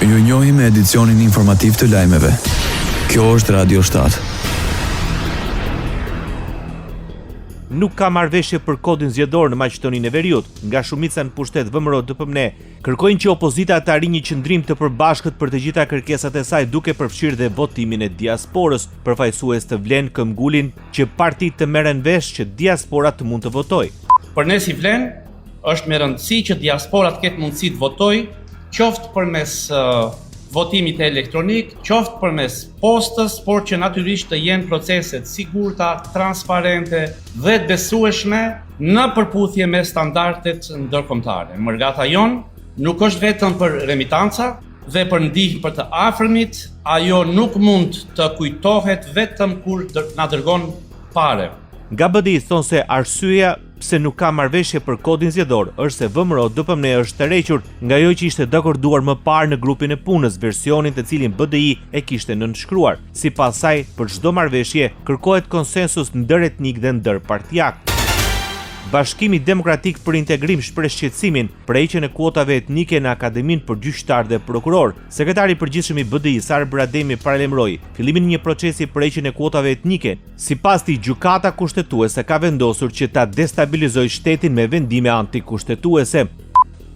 Ju njohim me edicionin informativ të lajmeve. Kjo është Radio 7. Nuk ka marrëveshje për kodin zgjedhor në Maqedoninë e Veriut. Nga shumica në pushtet VMRO-DPM kërkojnë që opozita të arrijë një qëndrim të përbashkët për të gjitha kërkesat e saj, duke përfshirë dhe votimin e diasporës. Përfaqësues të vlen këmbgulin që partitë të merren vesh që diaspora të mund të votojë. Për ne si vlen, është me rëndësi që diaspora të ketë mundësi të votojë, qoftë përmes votimit elektronik, qoftë përmes postës, por që natyrisht të jenë proceset sigurta, transparente dhe të besueshme në përputhje me standardet ndërkombëtare. Mërgata jon nuk është vetëm për remitanca dhe për ndihmë për të afërmit, ajo nuk mund të kujtohet vetëm kur na dërgon parë. Nga BDI thonë se arsyeja pse nuk ka marrëveshje për kodin zgjedhor është se VMRO-DPM është tërhequr nga ajo që ishte dakorduar më parë në grupin e punës, versionin të cilin BDI e kishte nënshkruar. Sipas saj, për çdo marrëveshje kërkohet konsensus ndëretnik dhe ndërpartiak. Bashkimi Demokratik për Integrim shpreh shqetësimin për heqjen e kuotave etnike në Akademinë për Gjyqtar dhe Prokuror. Sekretari i përgjithshëm i BDI, Sar Brademi, paralajmëroi fillimin e një procesi për heqjen e kuotave etnike. Sipas tij, gjykata kushtetuese ka vendosur që ta destabilizojë shtetin me vendime antikushtetuese.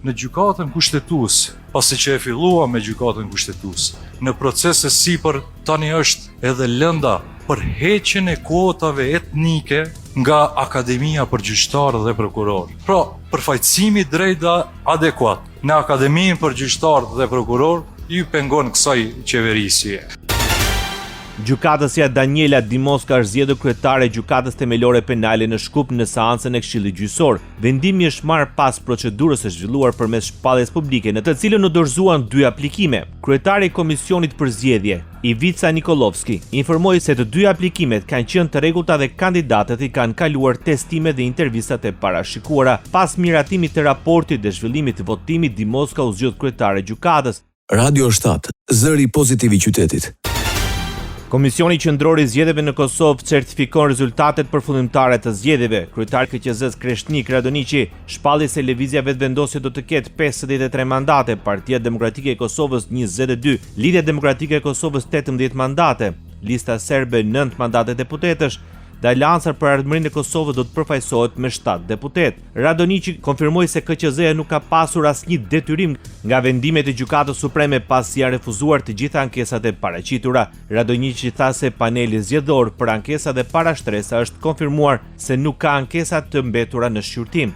Në gjykatën kushtetuese, pasi që e fillua me gjykatën kushtetuese, në procese sipër tani është edhe lënda për heqjen e kuotave etnike nga Akademia për Gjyqtar dhe Prokuror. Pra, përfaqësimi drejt dhe adekuat në Akademinë për Gjyqtar dhe Prokuror ju pengon kësaj qeverisje. Gjykatësja Daniela Dimoska është zgjedhur kryetare e Gjykatës Themelore Penale në Shkup në seancën e Këshillit Gjyqësor. Vendimi është marrë pas procedurës së zhvilluar përmes shpalljes publike, në të cilën u dorëzuan 2 aplikime. Kryetari i Komisionit për Zgjedhje, Ivica Nikolovski, informoi se të 2 aplikimet kanë qenë të rregullta dhe kandidatët i kanë kaluar testime dhe intervistat e parashikuara. Pas miratimit të raportit dhe zhvillimit të votimit, Dimoska u zgjodh kryetare e gjykatës. Radio 7, zëri pozitiv i qytetit. Komisioni Qendror i Zgjedhjeve në Kosovë certifikon rezultatet përfundimtare të zgjedhjeve. Kryetari i KQZ-s Kreshnik Radoniqi shpalli se lëvizja vetëvendosje do të ketë 53 mandate, Partia Demokratike e Kosovës 22, Lidhja Demokratike e Kosovës 18 mandate, Lista Serbe 9 mandate deputetësh, dhe Aleanca për Ardhmërinë e Kosovës do të përfaqësohet me 7 deputet. Radoniqi konfirmoi se KQZ-ja nuk ka pasur asnjë detyrim nga vendimet e Gjykatës Supreme pasi janë refuzuar të gjitha ankesat e paraqitura. Radoniqi tha se paneli zgjedhor për ankesat e parashtresa është konfirmuar se nuk ka ankesa të mbetura në shqyrtim.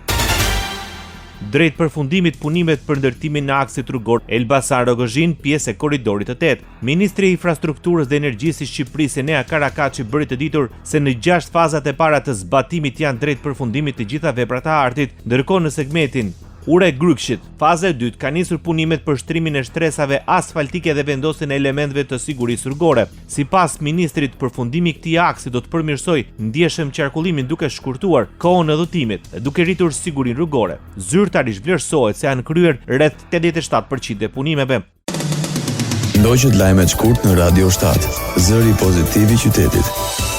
Drejt përfundimit punimet për ndërtimin në aksit rrugor Elbasan Rogozhin, pjesë e korridorit të 8. Ministri i Infrastrukturës dhe Energjisë i Shqipërisë Enea Karakaçi bëri të ditur se në 6 fazat e para të zbatimit janë drejt përfundimit të gjitha veprat e artit, ndërkohë në segmentin Ure-Grykshit, faza e dytë ka nisur punimet për shtrimin e shtresave asfaltike dhe vendosjen e elementeve të sigurisë rrugore. Sipas ministrit, përfundimi i këtij aksi do të përmirësojë ndjeshëm qarkullimin duke shkurtuar kohën e udhëtimit dhe duke rritur sigurinë rrugore. Zyrtarisht vlerësohet se janë kryer rreth 87% e punimeve. Ndoqët lajmet shkurt në Radio 7, zëri pozitiv i qytetit.